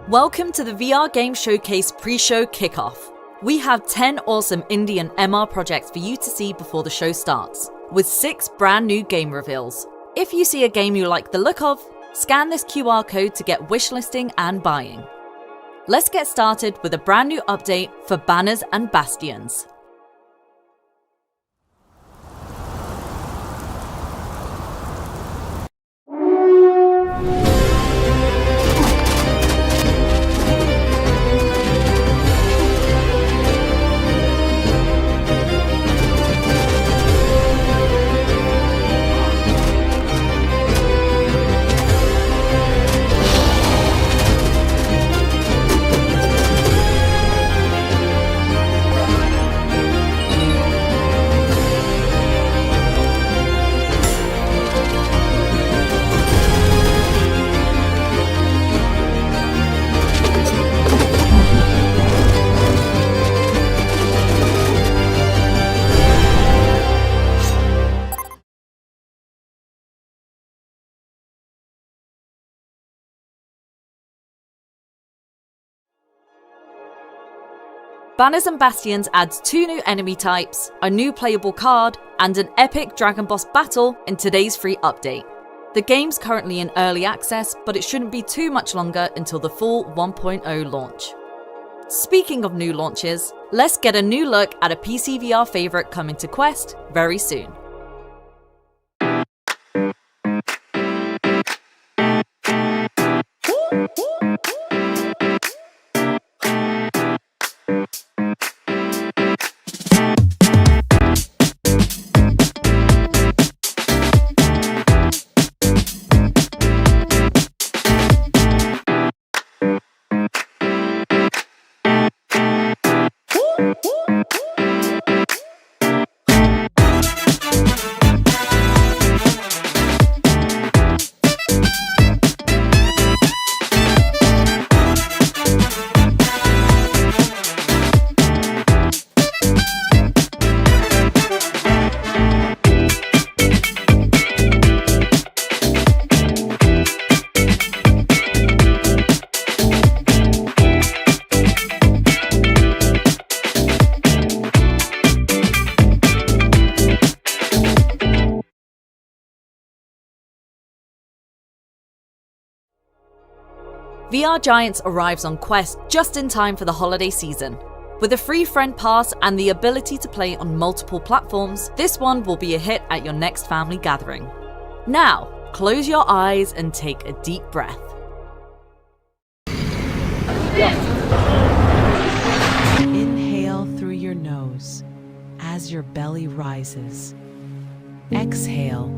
Welcome to the VR Game Showcase pre-show kickoff. We have 10 awesome indie and MR projects for you to see before the show starts, with 6 brand new game reveals. If you see a game you like the look of, scan this QR code to get wishlisting and buying. Let's get started with a brand new update for Banners and Bastions. Banners and Bastions adds 2 new enemy types, a new playable card, and an epic Dragon Boss battle in today's free update. The game's currently in early access, but it shouldn't be too much longer until the full 1.0 launch. Speaking of new launches, let's get a new look at a PC VR favourite coming to Quest very soon. VR Giants arrives on Quest just in time for the holiday season. With a free friend pass and the ability to play on multiple platforms, this one will be a hit at your next family gathering. Now, close your eyes and take a deep breath. Inhale through your nose as your belly rises. Exhale,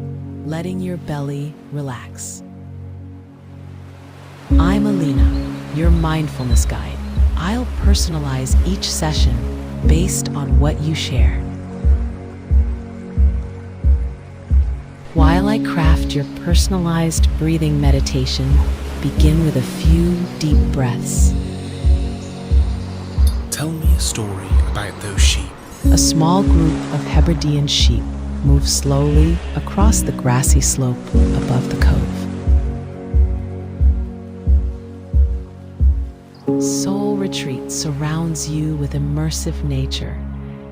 letting your belly relax. I'm Alina, your mindfulness guide. I'll personalize each session based on what you share. While I craft your personalized breathing meditation, begin with a few deep breaths. Tell me a story about those sheep. A small group of Hebridean sheep move slowly across the grassy slope above the cove. Soul Retreat surrounds you with immersive nature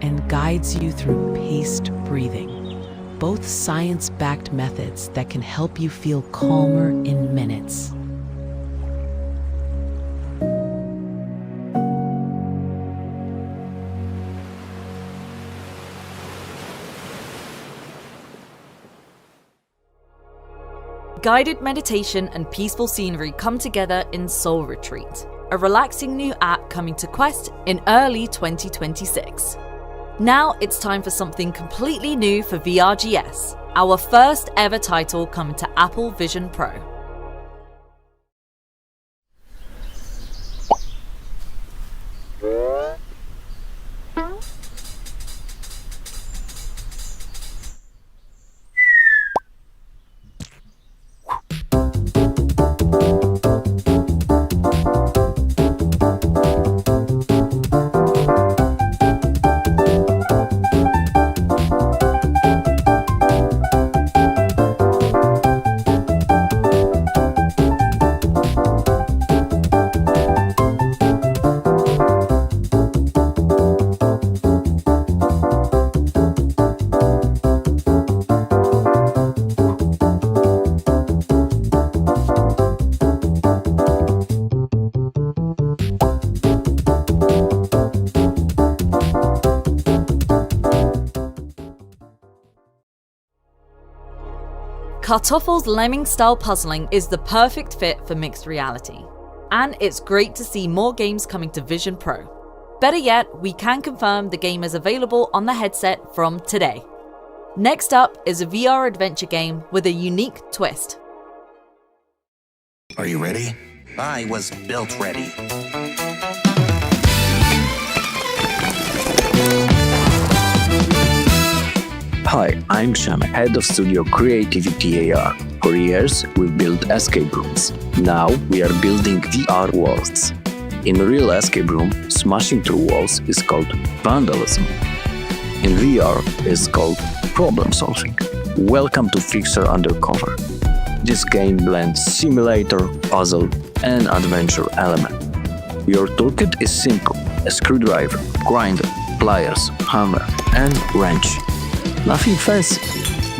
and guides you through paced breathing, both science-backed methods that can help you feel calmer in minutes. Guided meditation and peaceful scenery come together in Soul Retreat, a relaxing new app coming to Quest in early 2026. Now it's time for something completely new for VRGS, our first ever title coming to Apple Vision Pro. Kartoffel's lemming-style puzzling is the perfect fit for mixed reality. And it's great to see more games coming to Vision Pro. Better yet, we can confirm the game is available on the headset from today. Next up is a VR adventure game with a unique twist. Are you ready? I was built ready. Hi, I'm Sham, head of studio Creativity AR. For years, we've built escape rooms. Now we are building VR worlds. In a real escape room, smashing through walls is called vandalism. In VR, it's called problem solving. Welcome to Fixer Undercover. This game blends simulator, puzzle, and adventure element. Your toolkit is simple: a screwdriver, grinder, pliers, hammer, and wrench. Nothing fancy,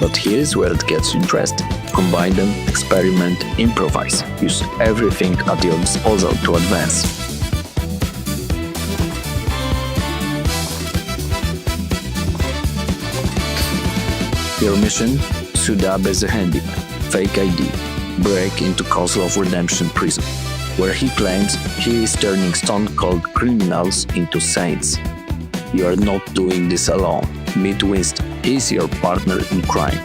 but here's where it gets interesting. Combine them, experiment, improvise. Use everything at your disposal to advance. Your mission? Suit up as a handyman, fake ID, break into Kozlov Redemption prison, where he claims he is turning stone-cold criminals into saints. You are not doing this alone. Meet Winston. He is your partner in crime.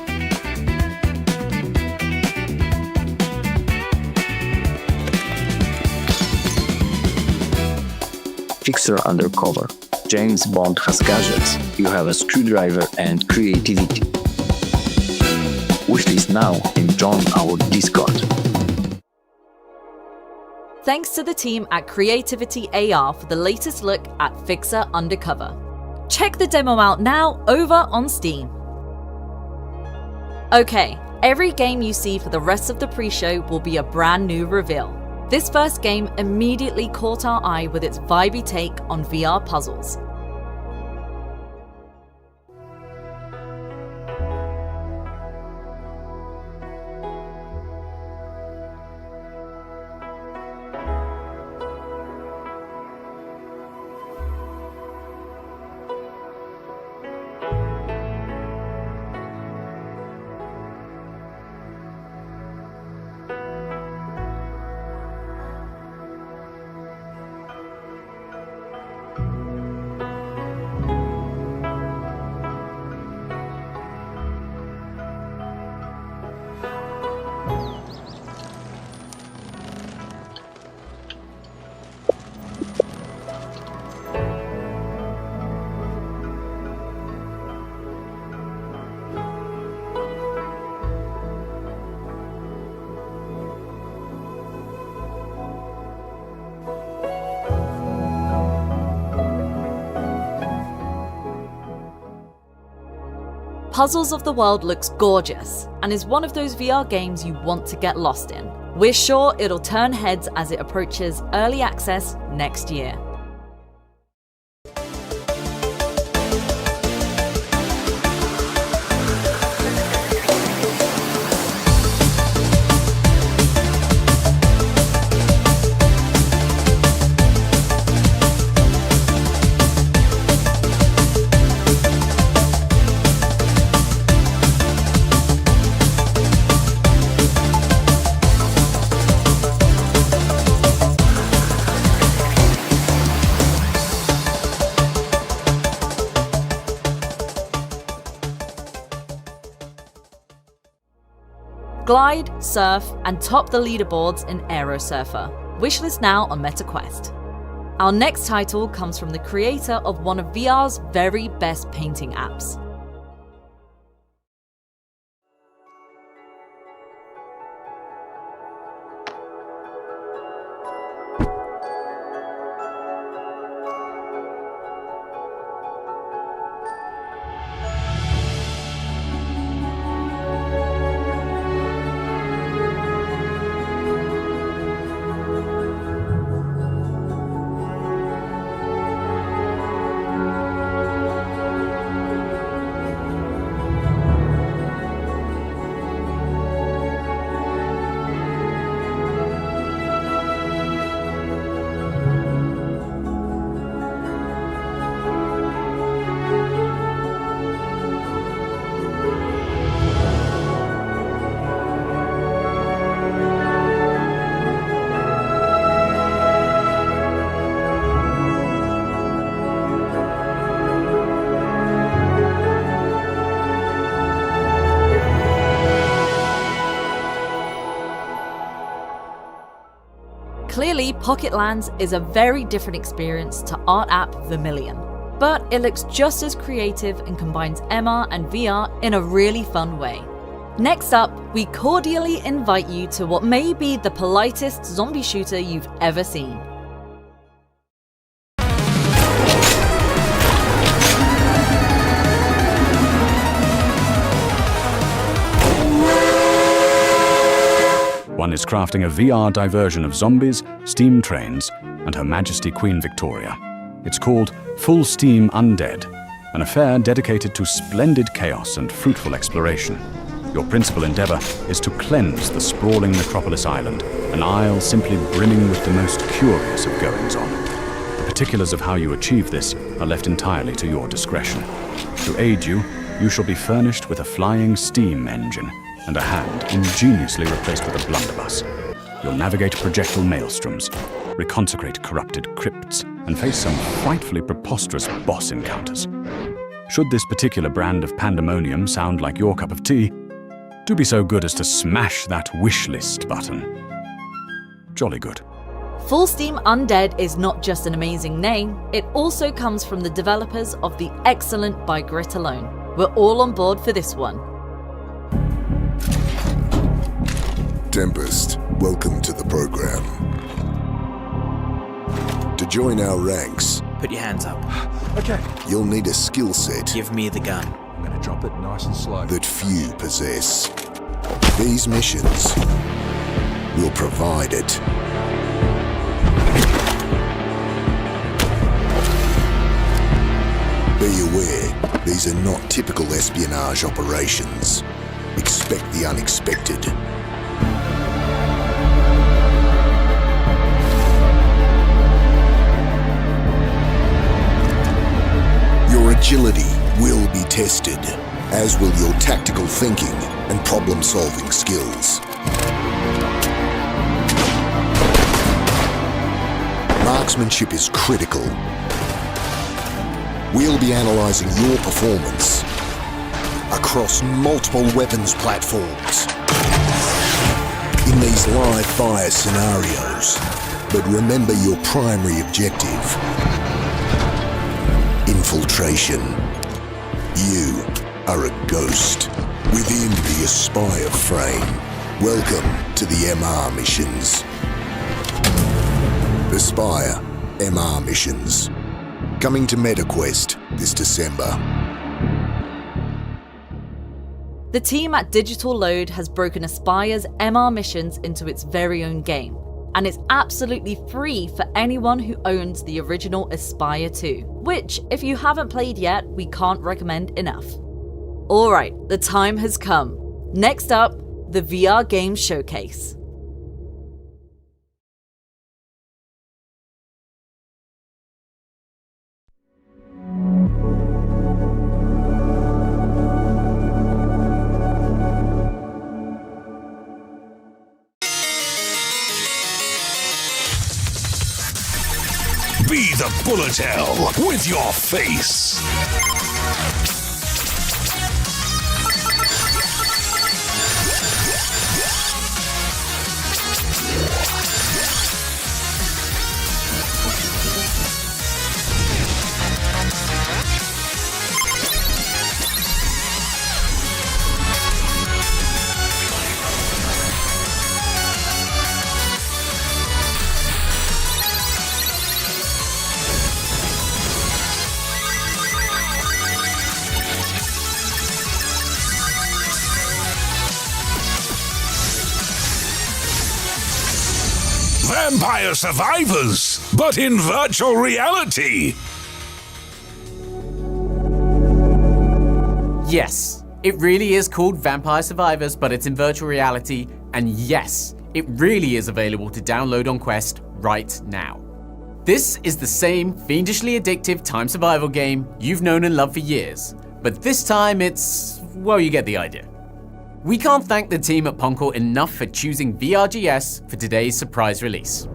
Fixer Undercover. James Bond has gadgets. You have a screwdriver and creativity. Wishlist now and join our Discord. Thanks to the team at Creativity AR for the latest look at Fixer Undercover. Check the demo out now over on Steam. Okay, every game you see for the rest of the pre-show will be a brand new reveal. This first game immediately caught our eye with its vibey take on VR puzzles. Puzzles of the World looks gorgeous and is one of those VR games you want to get lost in. We're sure it'll turn heads as it approaches early access next year. Glide, surf, and top the leaderboards in Aero Surfer. Wishlist now on MetaQuest. Our next title comes from the creator of one of VR's very best painting apps. Clearly, Pocket Lands is a very different experience to art app Vermilion, but it looks just as creative and combines MR and VR in a really fun way. Next up, we cordially invite you to what may be the politest zombie shooter you've ever seen. One is crafting a VR diversion of zombies, steam trains, and Her Majesty Queen Victoria. It's called Full Steam Undead, an affair dedicated to splendid chaos and fruitful exploration. Your principal endeavor is to cleanse the sprawling necropolis island, an isle simply brimming with the most curious of goings-on. The particulars of how you achieve this are left entirely to your discretion. To aid you, you shall be furnished with a flying steam engine and a hand ingeniously replaced with a blunderbuss. You'll navigate projectile maelstroms, reconsecrate corrupted crypts, and face some frightfully preposterous boss encounters. Should this particular brand of pandemonium sound like your cup of tea, do be so good as to smash that wish list button. Jolly good. Full Steam Undead is not just an amazing name, it also comes from the developers of the excellent By Grit Alone. We're all on board for this one. Tempest, welcome to the program. To join our ranks, Put your hands up. Okay, you'll need a skill set Give me the gun. I'm gonna drop it nice and slow. that few possess. These missions will provide it. Be aware, these are not typical espionage operations. Expect the unexpected. Your agility will be tested, as will your tactical thinking and problem-solving skills. Marksmanship is critical. We'll be analysing your performance across multiple weapons platforms in these live fire scenarios. But remember your primary objective: infiltration. You are a ghost within the Aspire frame. Welcome to the MR missions. Aspire MR missions. Coming to MetaQuest this December. The team at Digital Load has broken Aspire's MR missions into its very own game, and it's absolutely free for anyone who owns the original Aspire 2, which, if you haven't played yet, we can't recommend enough. Alright, the time has come. Next up, the VR Game Showcase. Be the bullet hell with your face. Vampire Survivors, but in virtual reality. Yes, it really is called Vampire Survivors, but it's in virtual reality, and yes, it really is available to download on Quest right now. This is the same fiendishly addictive time survival game you've known and loved for years, but this time it's, well, you get the idea. We can't thank the team at Poncle enough for choosing VRGS for today's surprise release.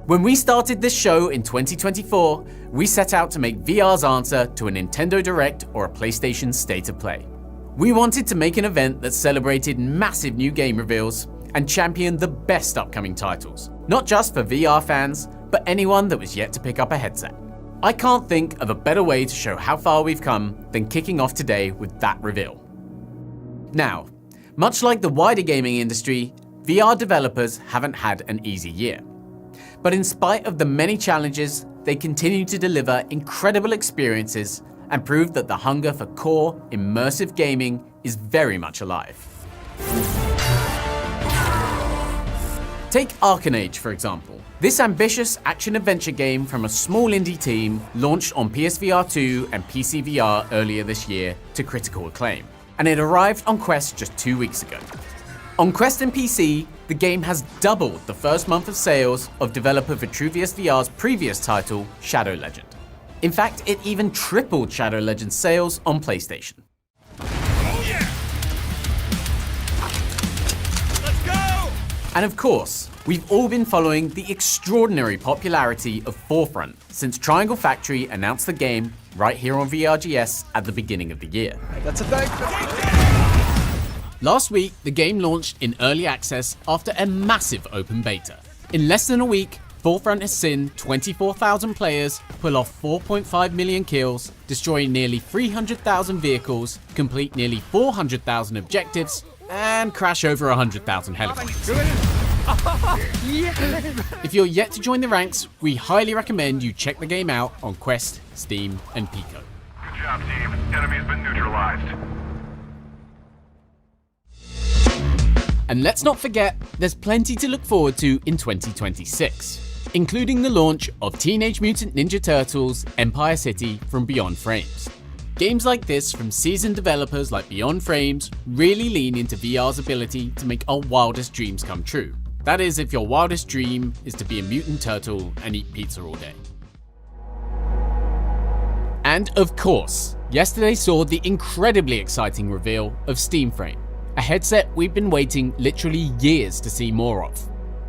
When we started this show in 2024, we set out to make VR's answer to a Nintendo Direct or a PlayStation State of Play. We wanted to make an event that celebrated massive new game reveals and champion the best upcoming titles, not just for VR fans, but anyone that was yet to pick up a headset. I can't think of a better way to show how far we've come than kicking off today with that reveal. Now, much like the wider gaming industry, VR developers haven't had an easy year. But in spite of the many challenges, they continue to deliver incredible experiences and prove that the hunger for core, immersive gaming is very much alive. Take Arcanage, for example. This ambitious action-adventure game from a small indie team launched on PSVR2 and PC VR earlier this year to critical acclaim, and it arrived on Quest just 2 weeks ago. On Quest and PC, the game has doubled the first month of sales of developer Vitruvius VR's previous title, Shadow Legend. In fact, it even tripled Shadow Legend's sales on PlayStation. Oh yeah! Let's go! And of course, we've all been following the extraordinary popularity of Forefront since Triangle Factory announced the game right here on VRGS at the beginning of the year. That's a thing. Last week, the game launched in early access after a massive open beta. In less than a week, Forefront has seen 24,000 players pull off 4.5 million kills, destroy nearly 300,000 vehicles, complete nearly 400,000 objectives, and crash over 100,000 helicopters. If you're yet to join the ranks, we highly recommend you check the game out on Quest, Steam, and Pico. Good job, team. Enemy's been neutralized. And let's not forget, there's plenty to look forward to in 2026, including the launch of Teenage Mutant Ninja Turtles Empire City from Beyond Frames. Games like this from seasoned developers like Beyond Frames really lean into VR's ability to make our wildest dreams come true. That is, if your wildest dream is to be a mutant turtle and eat pizza all day. And of course, yesterday saw the incredibly exciting reveal of Steam Frame, a headset we've been waiting literally years to see more of.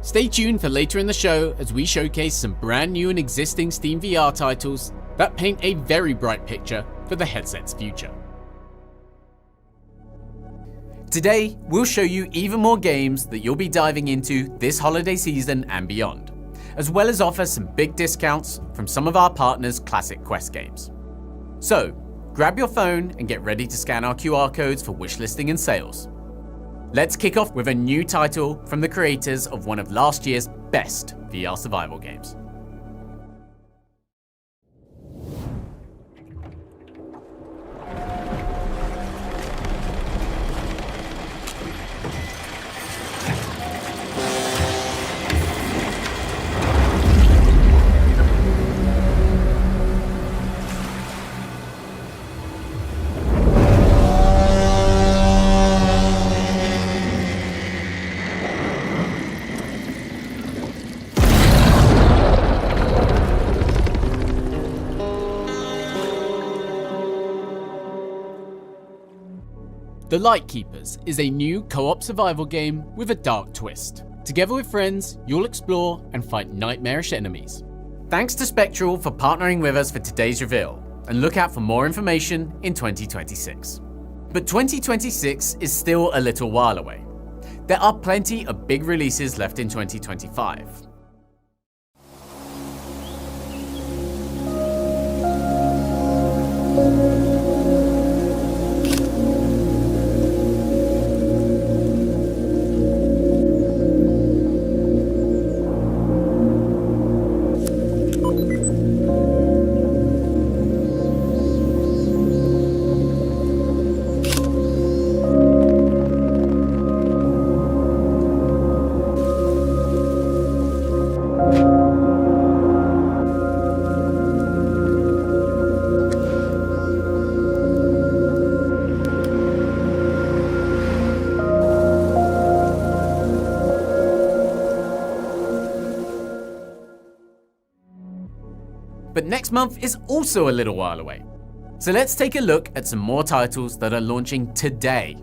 Stay tuned for later in the show as we showcase some brand new and existing Steam VR titles that paint a very bright picture for the headset's future. Today, we'll show you even more games that you'll be diving into this holiday season and beyond, as well as offer some big discounts from some of our partners' classic Quest games. So, grab your phone and get ready to scan our QR codes for wishlisting and sales. Let's kick off with a new title from the creators of one of last year's best VR survival games. The Lightkeepers is a new co-op survival game with a dark twist. Together with friends, you'll explore and fight nightmarish enemies. Thanks to Spectral for partnering with us for today's reveal, and look out for more information in 2026. But 2026 is still a little while away. There are plenty of big releases left in 2025. But next month is also a little while away. So let's take a look at some more titles that are launching today.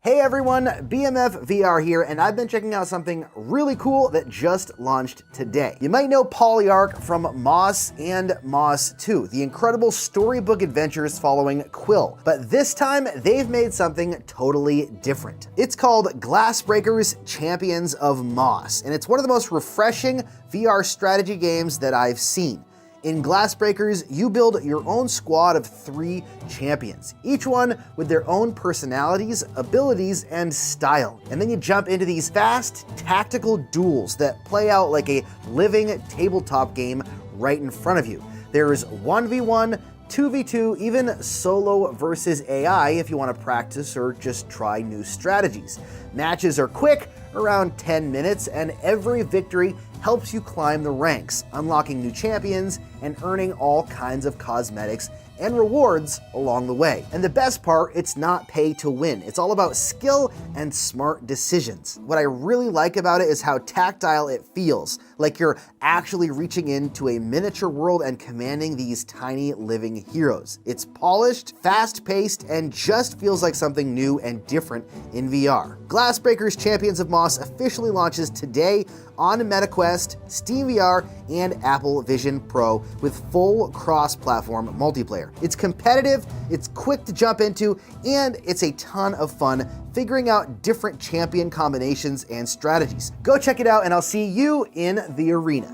Hey everyone, BMF VR here, and I've been checking out something really cool that just launched today. You might know Polyarch from Moss and Moss 2, the incredible storybook adventures following Quill. But this time, they've made something totally different. It's called Glassbreakers Champions of Moss, and it's one of the most refreshing VR strategy games that I've seen. In Glassbreakers, you build your own squad of 3 champions, each one with their own personalities, abilities, and style. And then you jump into these fast, tactical duels that play out like a living tabletop game right in front of you. There's 1v1, 2v2, even solo versus AI if you want to practice or just try new strategies. Matches are quick, around 10 minutes, and every victory helps you climb the ranks, unlocking new champions and earning all kinds of cosmetics and rewards along the way. And the best part, it's not pay to win. It's all about skill and smart decisions. What I really like about it is how tactile it feels, like you're actually reaching into a miniature world and commanding these tiny living heroes. It's polished, fast-paced, and just feels like something new and different in VR. Glassbreakers Champions of Moss officially launches today on MetaQuest, Steam VR, and Apple Vision Pro with full cross-platform multiplayer. It's competitive, it's quick to jump into, and it's a ton of fun figuring out different champion combinations and strategies. Go check it out, and I'll see you in the arena.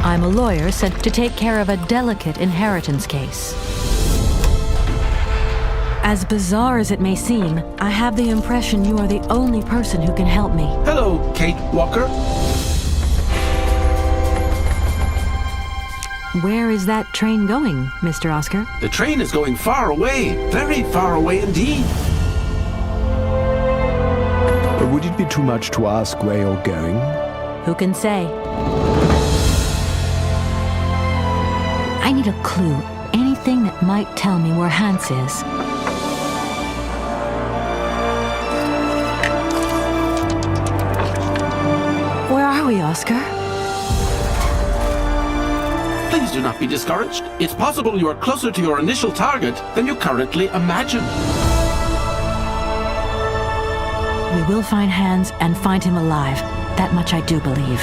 I'm a lawyer sent to take care of a delicate inheritance case. As bizarre as it may seem, I have the impression you are the only person who can help me. Hello, Kate Walker. Where is that train going, Mr. Oscar? The train is going far away, very far away indeed. Would it be too much to ask where you're going? Who can say? I need a clue, anything that might tell me where Hans is. Where are we, Oscar? Please do not be discouraged. It's possible you are closer to your initial target than you currently imagine. We will find Hans and find him alive. That much I do believe.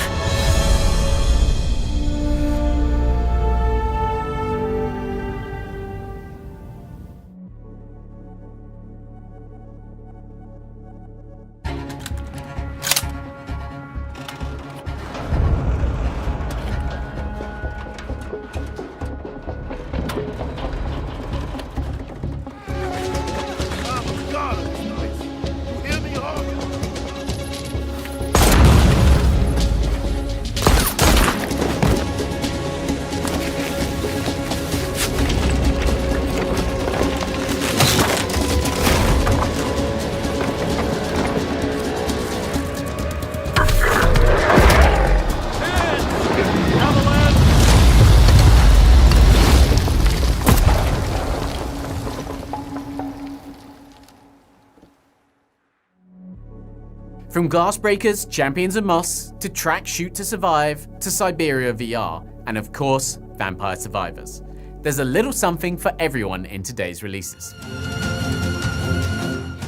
From Glassbreakers, Champions of Moss, to Track Shoot to Survive, to Siberia VR, and of course, Vampire Survivors. There's a little something for everyone in today's releases.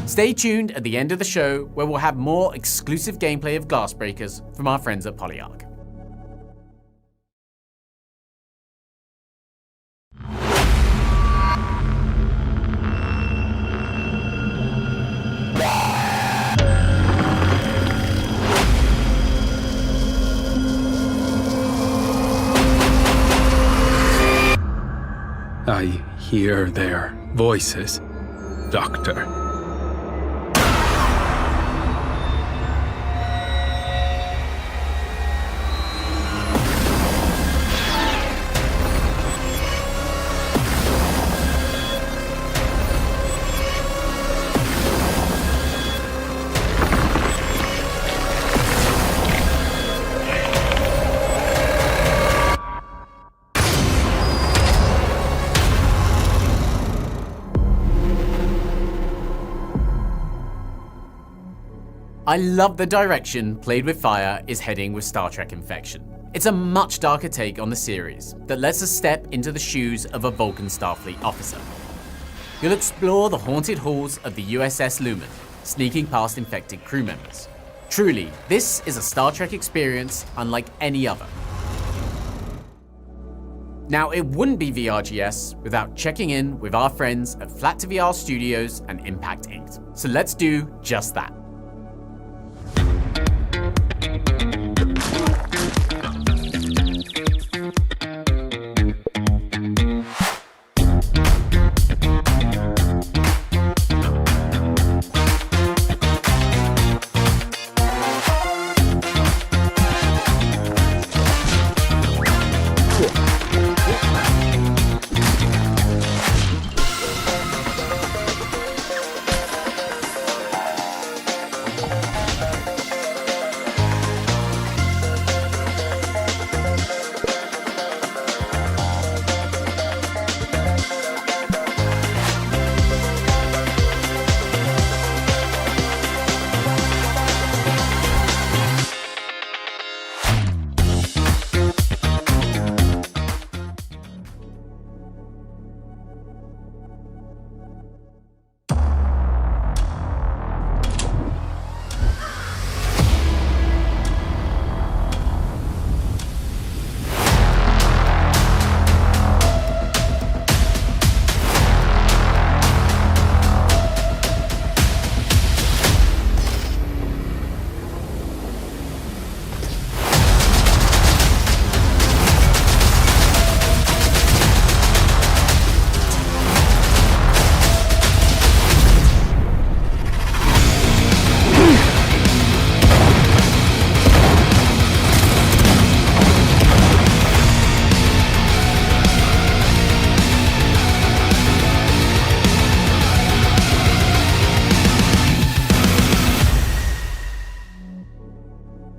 Stay tuned at the end of the show where we'll have more exclusive gameplay of Glassbreakers from our friends at Polyarch. I hear their voices, Doctor. I love the direction Played with Fire is heading with Star Trek Infection. It's a much darker take on the series that lets us step into the shoes of a Vulcan Starfleet officer. You'll explore the haunted halls of the USS Lumen, sneaking past infected crew members. Truly, this is a Star Trek experience unlike any other. Now, it wouldn't be VRGS without checking in with our friends at Flat2VR Studios and Impact Inked. So let's do just that.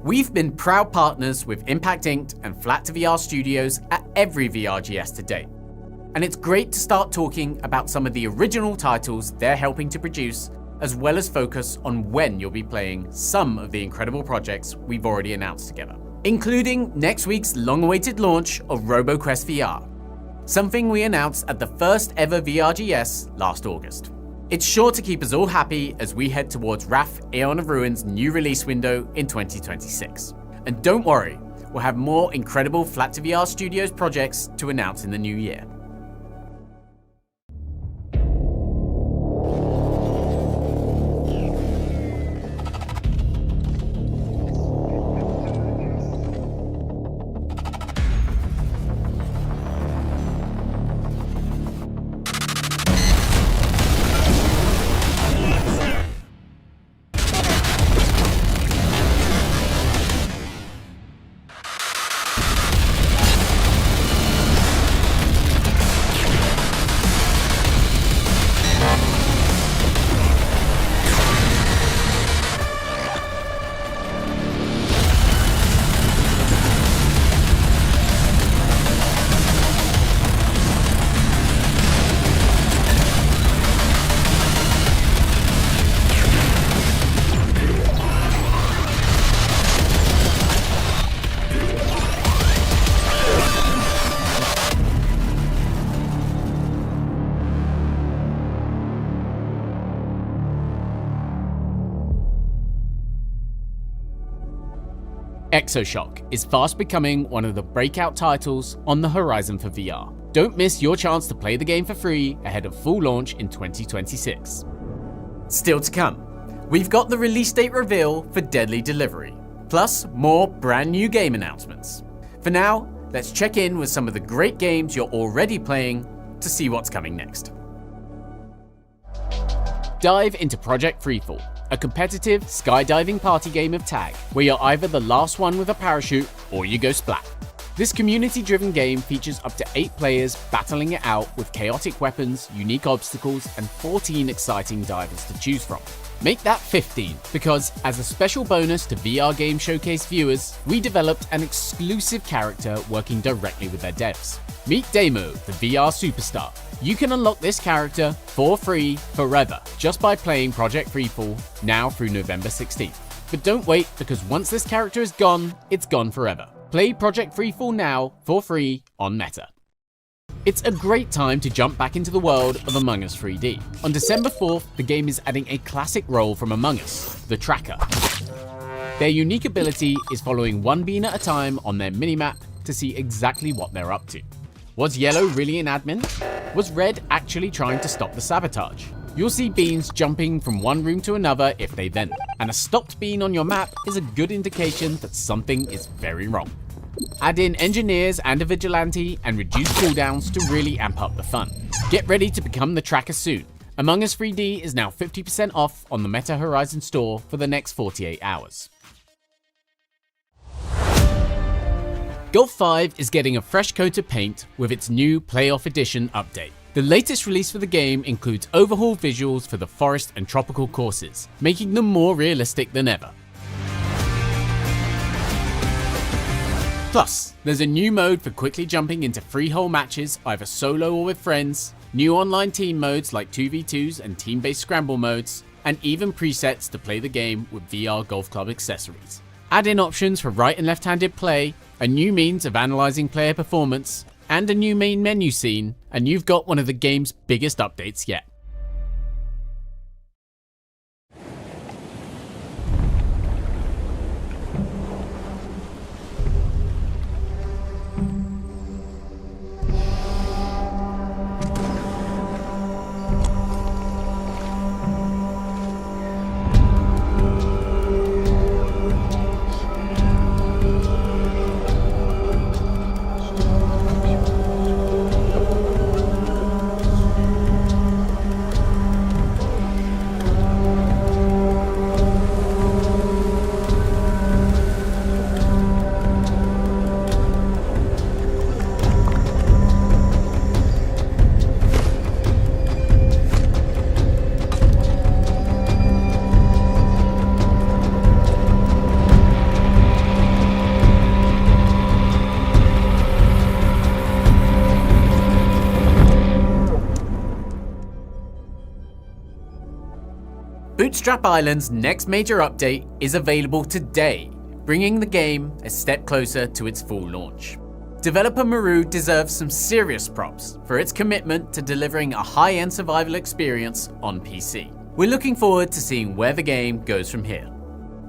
We've been proud partners with Impact Inked and Flat2VR Studios at every VRGS to date. And it's great to start talking about some of the original titles they're helping to produce, as well as focus on when you'll be playing some of the incredible projects we've already announced together, including next week's long-awaited launch of RoboQuest VR, something we announced at the first ever VRGS last August. It's sure to keep us all happy as we head towards Wrath: Aeon of Ruin's new release window in 2026. And don't worry, we'll have more incredible Flat2VR Studios projects to announce in the new year. Exoshock is fast becoming one of the breakout titles on the horizon for VR. Don't miss your chance to play the game for free ahead of full launch in 2026. Still to come, we've got the release date reveal for Deadly Delivery, plus more brand new game announcements. For now, let's check in with some of the great games you're already playing to see what's coming next. Dive into Project Freefall, a competitive skydiving party game of tag, where you're either the last one with a parachute or you go splat. This community-driven game features up to 8 players battling it out with chaotic weapons, unique obstacles, and 14 exciting divers to choose from. Make that 15, because as a special bonus to VR Game Showcase viewers, we developed an exclusive character working directly with their devs. Meet Damo, the VR superstar. You can unlock this character for free forever just by playing Project Freefall now through November 16th. But don't wait, because once this character is gone, it's gone forever. Play Project Freefall now for free on Meta. It's a great time to jump back into the world of Among Us 3D. On December 4th, the game is adding a classic role from Among Us, the Tracker. Their unique ability is following one bean at a time on their minimap to see exactly what they're up to. Was Yellow really an admin? Was Red actually trying to stop the sabotage? You'll see beans jumping from one room to another if they vent, and a stopped bean on your map is a good indication that something is very wrong. Add in engineers and a vigilante and reduce cooldowns to really amp up the fun. Get ready to become the Tracker soon. Among Us 3D is now 50% off on the Meta Horizon store for the next 48 hours. Golf 5 is getting a fresh coat of paint with its new Playoff Edition update. The latest release for the game includes overhauled visuals for the forest and tropical courses, making them more realistic than ever. Plus, there's a new mode for quickly jumping into free-hole matches, either solo or with friends, new online team modes like 2v2s and team-based scramble modes, and even presets to play the game with VR golf club accessories. Add in options for right and left-handed play, a new means of analyzing player performance, and a new main menu scene, and you've got one of the game's biggest updates yet. Bootstrap Island's next major update is available today, bringing the game a step closer to its full launch. Developer Maru deserves some serious props for its commitment to delivering a high-end survival experience on PC. We're looking forward to seeing where the game goes from here.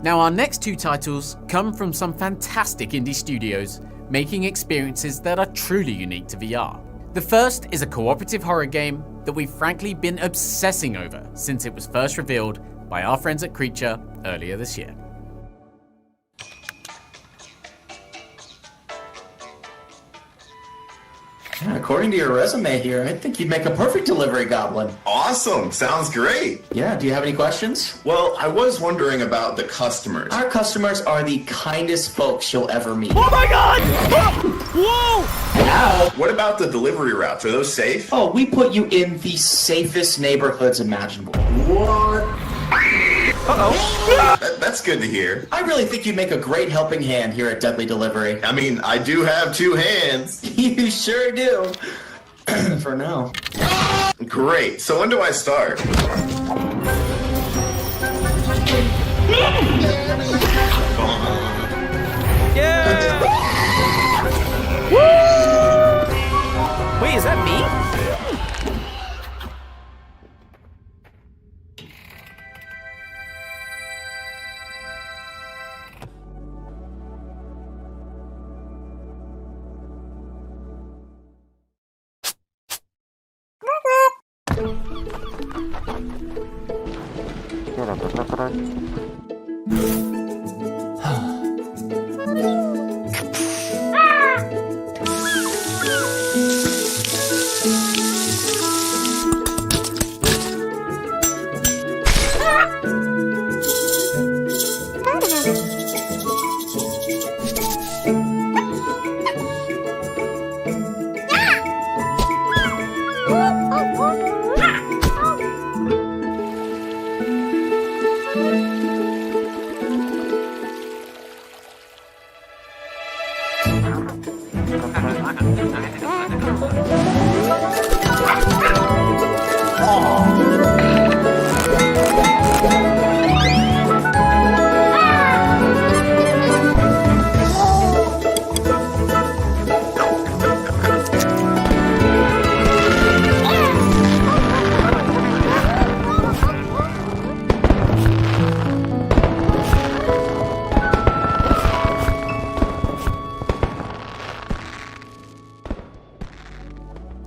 Now, our next two titles come from some fantastic indie studios making experiences that are truly unique to VR. The first is a cooperative horror game that we've frankly been obsessing over since it was first revealed by our friends at Creature earlier this year. According to your resume here, I think you'd make a perfect delivery goblin. Awesome, sounds great. Yeah, do you have any questions? Well, I was wondering about the customers. Our customers are the kindest folks you'll ever meet. Oh my god! Whoa! Now, what about the delivery routes? Are those safe? Oh, we put you in the safest neighborhoods imaginable. What? Uh-oh. That's good to hear. I really think you'd make a great helping hand here at Deadly Delivery. I mean, I do have two hands. You sure do. For now. Great. So when do I start? Yeah! Wait, is that me?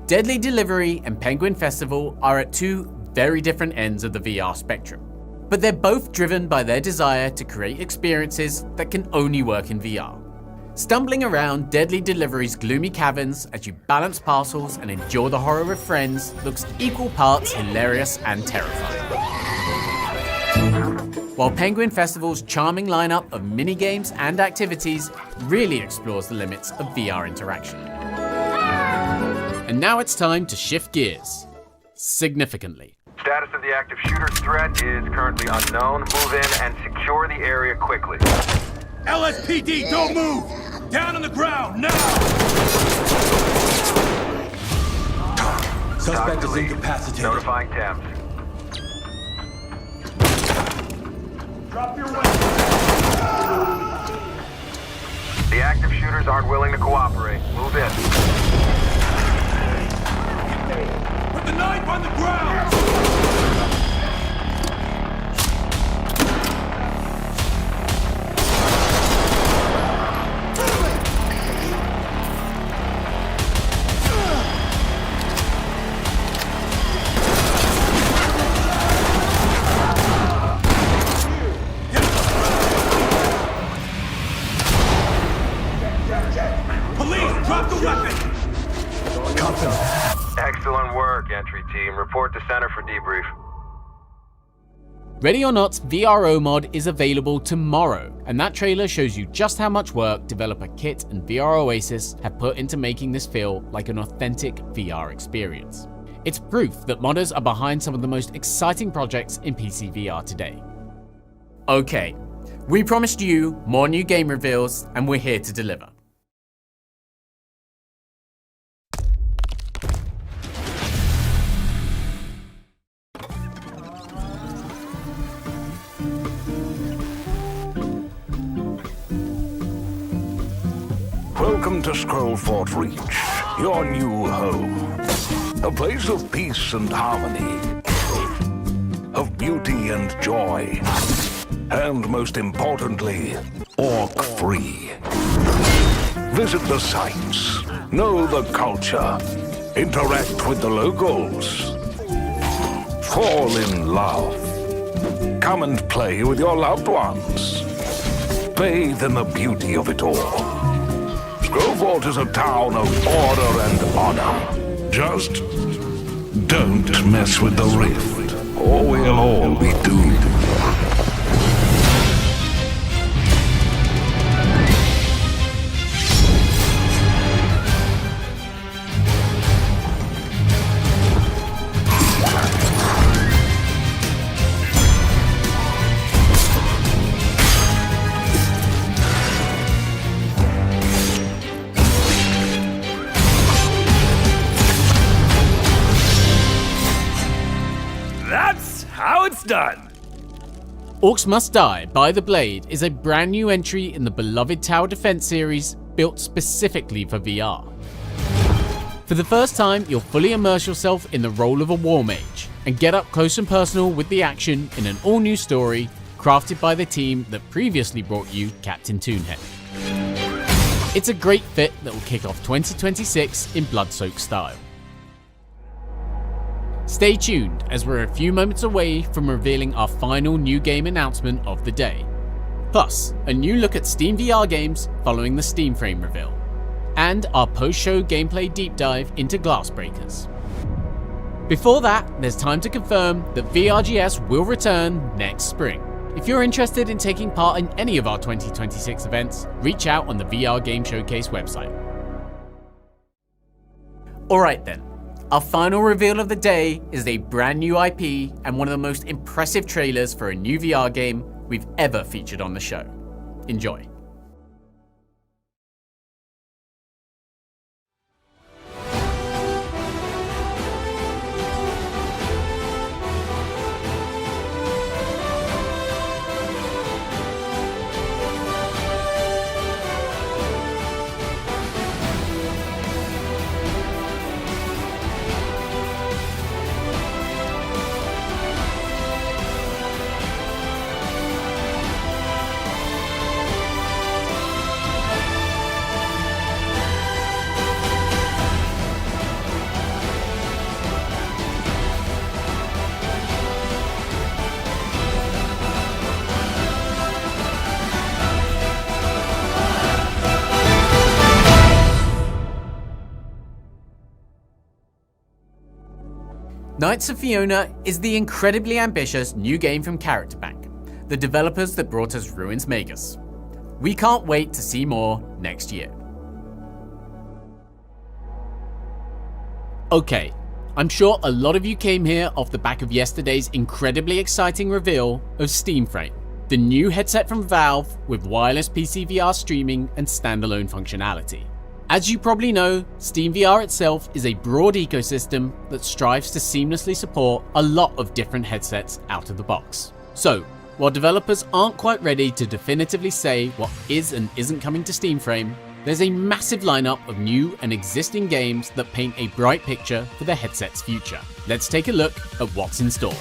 Deadly Delivery and Penguin Festival are at two very different ends of the VR spectrum, but they're both driven by their desire to create experiences that can only work in VR. Stumbling around Deadly Delivery's gloomy caverns as you balance parcels and endure the horror of friends looks equal parts hilarious and terrifying. While Penguin Festival's charming lineup of mini-games and activities really explores the limits of VR interaction. And now it's time to shift gears. Significantly. Status of the active shooter threat is currently unknown. Move in and secure the area quickly. LSPD, don't move! Down on the ground, now! Suspect is incapacitated. Notifying Thames. Drop your weapon! The active shooters aren't willing to cooperate. Move in. Put the knife on the ground! Excellent work, entry team. Report to center for debrief. Ready or Not's VRO mod is available tomorrow, and that trailer shows you just how much work developer Kit and VR Oasis have put into making this feel like an authentic VR experience. It's proof that modders are behind some of the most exciting projects in PC VR today. Okay, we promised you more new game reveals, and we're here to deliver. Welcome to Scrollfort Reach, your new home. A place of peace and harmony, of beauty and joy, and most importantly, orc-free. Visit the sites, know the culture, interact with the locals, fall in love. Come and play with your loved ones. Bathe in the beauty of it all. Scrollfort is a town of order and honor. Just don't mess with the rift, or we'll all be doomed. That's how it's done! Orcs Must Die by The Blade is a brand new entry in the beloved tower defense series built specifically for VR. For the first time, you'll fully immerse yourself in the role of a war mage and get up close and personal with the action in an all-new story crafted by the team that previously brought you Captain Toonhead. It's a great fit that will kick off 2026 in blood-soaked style. Stay tuned, as we're a few moments away from revealing our final new game announcement of the day. Plus, a new look at Steam VR games following the Steam Frame reveal. And our post-show gameplay deep dive into Glassbreakers. Before that, there's time to confirm that VRGS will return next spring. If you're interested in taking part in any of our 2026 events, reach out on the VR Game Showcase website. Alright then. Our final reveal of the day is a brand new IP and one of the most impressive trailers for a new VR game we've ever featured on the show. Enjoy. Knights of Fiona is the incredibly ambitious new game from Character Bank, the developers that brought us Ruins Magus. We can't wait to see more next year. Okay, I'm sure a lot of you came here off the back of yesterday's incredibly exciting reveal of SteamFrame, the new headset from Valve with wireless PC VR streaming and standalone functionality. As you probably know, SteamVR itself is a broad ecosystem that strives to seamlessly support a lot of different headsets out of the box. So, while developers aren't quite ready to definitively say what is and isn't coming to SteamFrame, there's a massive lineup of new and existing games that paint a bright picture for the headset's future. Let's take a look at what's in store.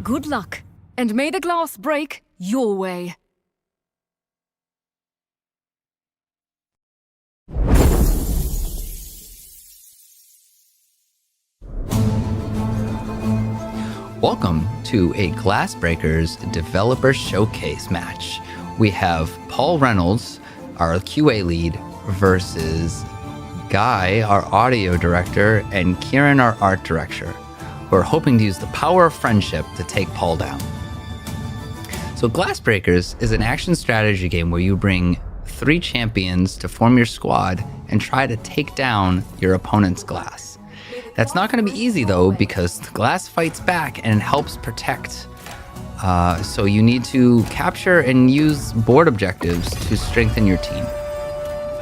Good luck, and may the glass break your way. Welcome to a Glassbreakers Developer Showcase match. We have Paul Reynolds, our QA lead, versus Guy, our audio director, and Kieran, our art director. We're hoping to use the power of friendship to take Paul down. So Glassbreakers is an action strategy game where you bring 3 champions to form your squad and try to take down your opponent's glass. That's not going to be easy though, because the glass fights back and helps protect. So you need to capture and use board objectives to strengthen your team.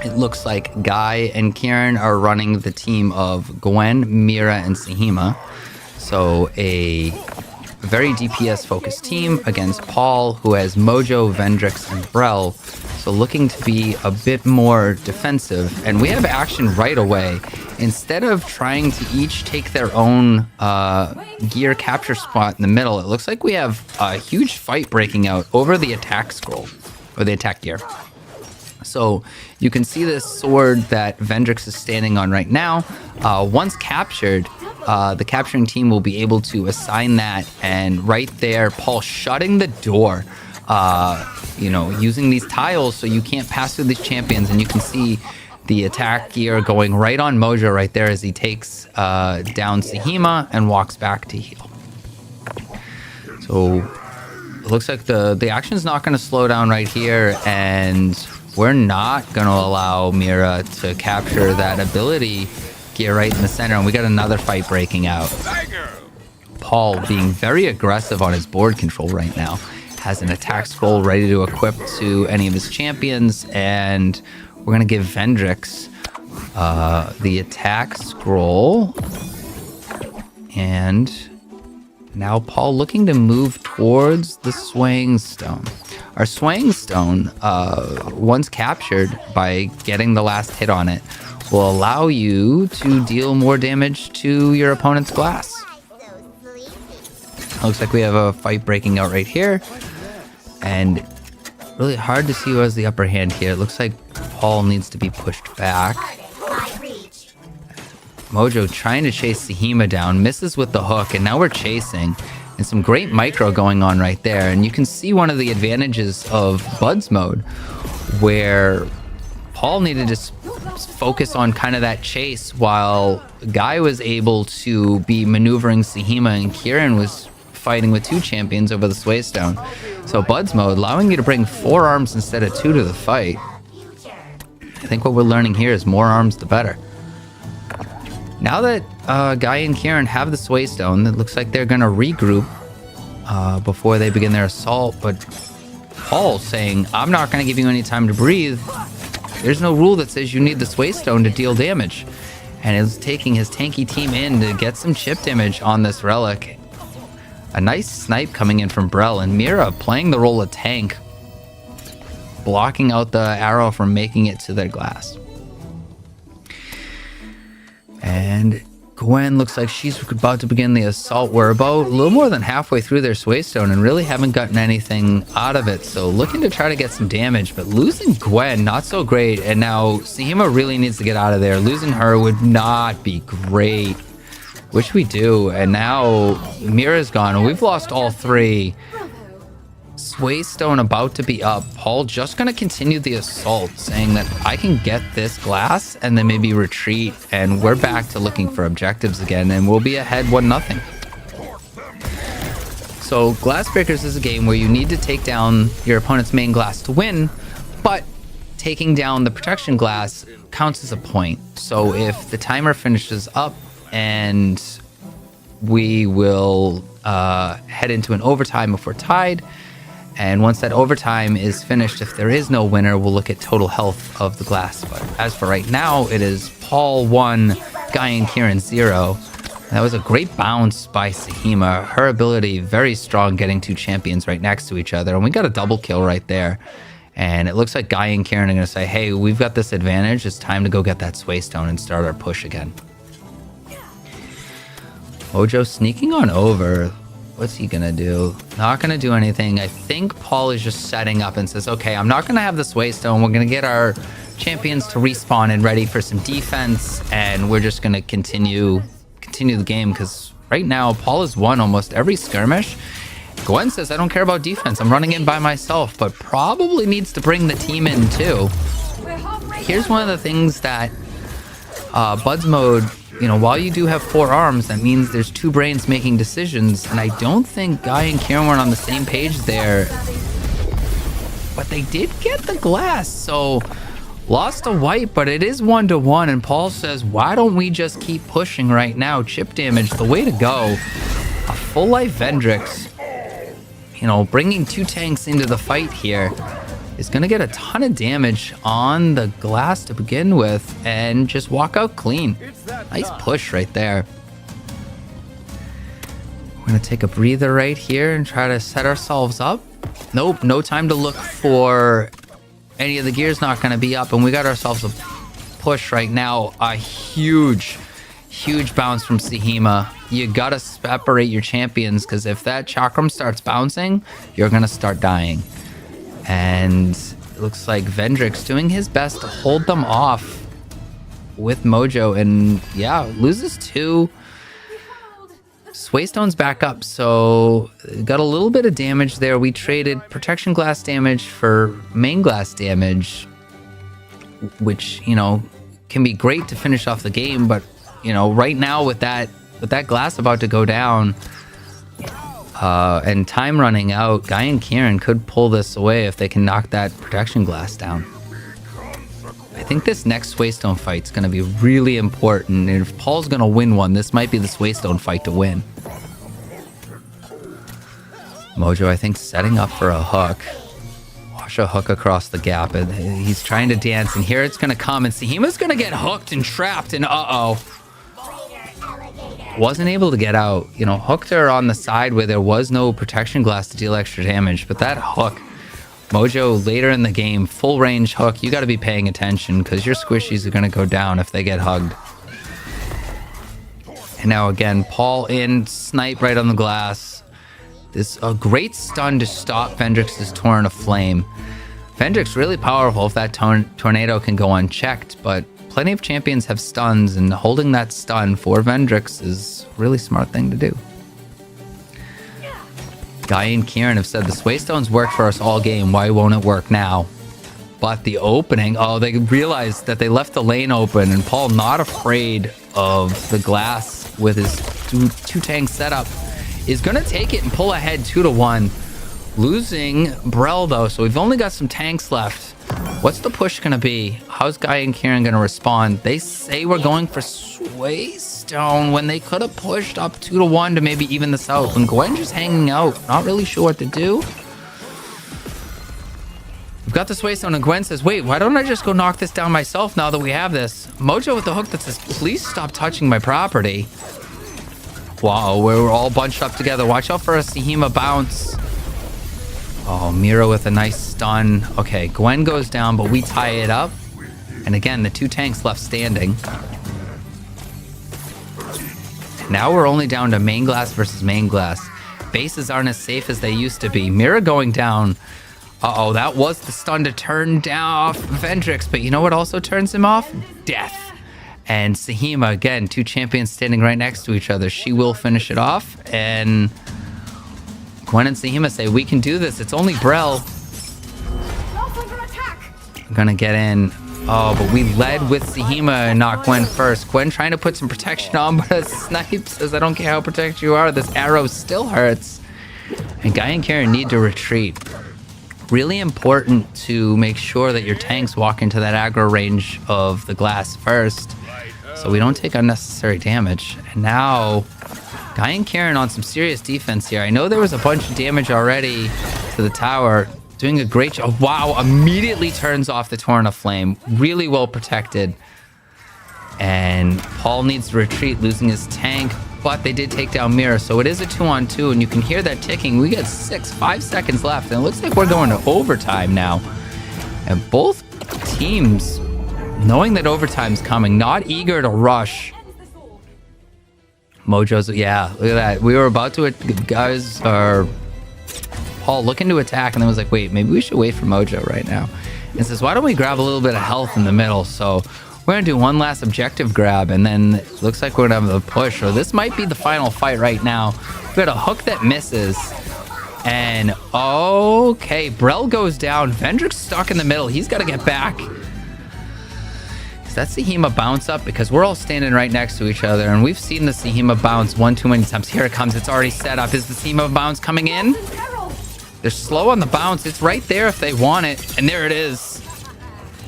It looks like Guy and Kieran are running the team of Gwen, Mira, and Sahima. So a a very DPS focused team against Paul, who has Mojo, Vendrix, and Brel. So looking to be a bit more defensive. And we have action right away. Instead of trying to each take their own gear capture spot in the middle, it looks like we have a huge fight breaking out over the attack scroll, or the attack gear. So you can see this sword that Vendrix is standing on right now. Once captured, the capturing team will be able to assign that, and right there, Paul shutting the door, using these tiles so you can't pass through these champions, and you can see the attack gear going right on Mojo right there as he takes down Sahima and walks back to heal. So it looks like the action's not going to slow down right here, and we're not going to allow Mira to capture that ability gear right in the center, and we got another fight breaking out. Paul being very aggressive on his board control right now. Has an attack scroll ready to equip to any of his champions, and we're going to give Vendrix the attack scroll. And now Paul looking to move towards the Swaying Stone. Our Swaying Stone, once captured by getting the last hit on it, will allow you to deal more damage to your opponent's glass. Looks like we have a fight breaking out right here. And really hard to see who has the upper hand here. It looks like Paul needs to be pushed back. Mojo trying to chase Sahima down, misses with the hook, and now we're chasing. And some great micro going on right there. And you can see one of the advantages of Bud's mode, where Paul needed to focus on kind of that chase while Guy was able to be maneuvering Sahima, and Kieran was fighting with two champions over the Sway Stone. So Bud's mode allowing you to bring 4 arms instead of 2 to the fight. I think what we're learning here is more arms the better. Now that Guy and Kieran have the Sway Stone, it looks like they're going to regroup before they begin their assault. But Paul saying, I'm not going to give you any time to breathe. There's no rule that says you need the Sway Stone to deal damage. And is taking his tanky team in to get some chip damage on this relic. A nice snipe coming in from Brel, and Mira playing the role of tank, blocking out the arrow from making it to their glass. And Gwen looks like she's about to begin the assault. We're about a little more than halfway through their Sway Stone and really haven't gotten anything out of it. So looking to try to get some damage, but losing Gwen, not so great. And now Sahima really needs to get out of there. Losing her would not be great, which we do. And now Mira's gone, and we've lost all 3. Sway Stone about to be up. Paul just going to continue the assault, saying that I can get this glass and then maybe retreat, and we're back to looking for objectives again, and we'll be ahead 1-0. So Glass Breakers is a game where you need to take down your opponent's main glass to win, but taking down the protection glass counts as a point. So if the timer finishes up and we will head into an overtime if we're tied. And once that overtime is finished, if there is no winner, we'll look at total health of the glass. But as for right now, it is Paul 1, Guy and Kieran 0. That was a great bounce by Sahima. Her ability, very strong, getting 2 champions right next to each other. And we got a double kill right there. And it looks like Guy and Kieran are going to say, hey, we've got this advantage. It's time to go get that Sway Stone and start our push again. Mojo sneaking on over. What's he gonna do? Not gonna do anything. I think Paul is just setting up and says, okay, I'm not gonna have the Sway Stone. We're gonna get our champions to respawn and ready for some defense, and we're just gonna continue the game, because right now Paul has won almost every skirmish. Gwen says, I don't care about defense. I'm running in by myself, but probably needs to bring the team in too. Here's one of the things that Bud's mode, while you do have 4 arms, that means there's 2 brains making decisions, and I don't think Guy and Kieran were on the same page there. But they did get the glass, so lost a white, but it is 1-1, and Paul says, why don't we just keep pushing right now? Chip damage, the way to go. A full life Vendrix, bringing 2 tanks into the fight here, is going to get a ton of damage on the glass to begin with and just walk out clean. Nice push right there. gonna take a breather right here and try to set ourselves up. Nope, no time to look for any of the gears not gonna be up, and we got ourselves a push right now. A huge bounce from Sahima. You gotta separate your champions, because if that chakram starts bouncing, you're gonna start dying. And it looks like Vendrick's doing his best to hold them off with Mojo, and yeah, loses 2. Swaystone's back up, so got a little bit of damage there. We traded protection glass damage for main glass damage, which, you know, can be great to finish off the game, but, you know, right now with that glass about to go down, and time running out, Guy and Kieran could pull this away if they can knock that protection glass down. I think this next Swaystone fight's going to be really important, and if Paul's going to win one, this might be the Swaystone fight to win. Mojo, I think, setting up for a hook. Watch a hook across the gap, and he's trying to dance, and here it's going to come, and Sahima's going to get hooked and trapped, and wasn't able to get out. You know, hooked her on the side where there was no protection glass to deal extra damage, but that hook, Mojo, later in the game, full range hook, you got to be paying attention, because your squishies are going to go down if they get hugged. And now again, Paul in, snipe right on the glass. This a great stun to stop Vendrick's Torrent of Flame. Vendrick's really powerful if that tornado can go unchecked, but plenty of champions have stuns, and holding that stun for Vendrick's is a really smart thing to do. Guy and Kieran have said the Swaystones worked for us all game. Why won't it work now? But the opening, they realized that they left the lane open, and Paul, not afraid of the glass with his two tank setup, is going to take it and pull ahead 2-1. Losing Brel, though, so we've only got some tanks left. What's the push going to be? How's Guy and Kieran going to respond? They say we're going for Swaystone when they could have pushed up 2-1 to maybe even this out. And Gwen just hanging out, not really sure what to do. We've got the Swaystone, and Gwen says, wait, why don't I just go knock this down myself now that we have this? Mojo with the hook that says, please stop touching my property. Wow, we're all bunched up together. Watch out for a Sahima bounce. Oh, Mira with a nice stun. Okay, Gwen goes down, but we tie it up. And again, the 2 tanks left standing. Now we're only down to main glass versus main glass. Bases aren't as safe as they used to be. Mira going down. Uh-oh, that was the stun to turn down off Vendrick's, but you know what also turns him off? Death. And Sahima, again, 2 champions standing right next to each other. She will finish it off, and Gwen and Sahima say, we can do this. It's only Brel. I'm gonna get in. Oh, but we led with Sahima and not Gwen first. Gwen trying to put some protection on, but a snipe says, I don't care how protected you are. This arrow still hurts. And Guy and Kieran need to retreat. Really important to make sure that your tanks walk into that aggro range of the glass first, so we don't take unnecessary damage. And now, Guy and Kieran on some serious defense here. I know there was a bunch of damage already to the tower. Doing a great job. Wow, immediately turns off the Torrent of Flame. Really well protected. And Paul needs to retreat, losing his tank. But they did take down Mira, so it is a 2-on-2, and you can hear that ticking. We got 5 seconds left, and it looks like we're going to overtime now. And both teams, knowing that overtime's coming, not eager to rush. Mojo's, yeah, look at that. We were about to, guys are, Paul looking to attack, and then was like, wait, maybe we should wait for Mojo right now. And says, why don't we grab a little bit of health in the middle? So we're going to do one last objective grab, and then it looks like we're going to have the push. So this might be the final fight right now. We've got a hook that misses. And, okay, Brel goes down. Vendrick's stuck in the middle. He's got to get back. Is that Sahima bounce up? Because we're all standing right next to each other, and we've seen the Sahima bounce one too many times. Here it comes. It's already set up. Is the Sahima bounce coming in? They're slow on the bounce. It's right there if they want it. And there it is.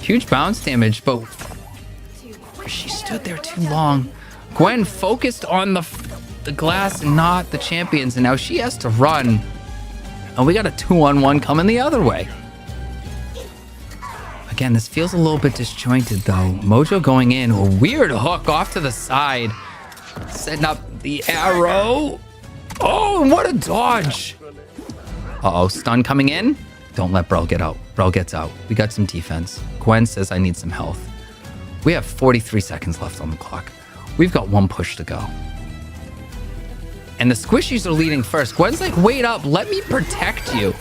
Huge bounce damage, but she stood there too long. Gwen focused on the glass and not the champions, and now she has to run. And we got a 2-on-1 coming the other way. Again, this feels a little bit disjointed, though. Mojo going in. A weird hook off to the side. Setting up the arrow. Oh, what a dodge. Uh-oh, stun coming in. Don't let Brel get out. Brel gets out. We got some defense. Gwen says I need some health. We have 43 seconds left on the clock. We've got one push to go. And the squishies are leading first. Gwen's like, wait up, let me protect you.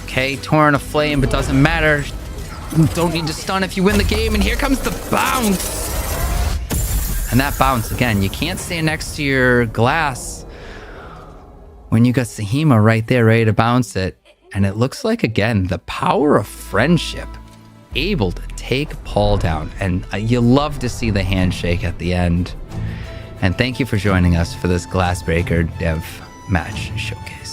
Okay, Torrent of Flame, but doesn't matter. Don't need to stun if you win the game. And here comes the bounce. And that bounce, again, you can't stand next to your glass when you got Sahima right there ready to bounce it. And it looks like, again, the power of friendship able to take Paul down. And you love to see the handshake at the end. And thank you for joining us for this Glassbreaker Dev Match Showcase.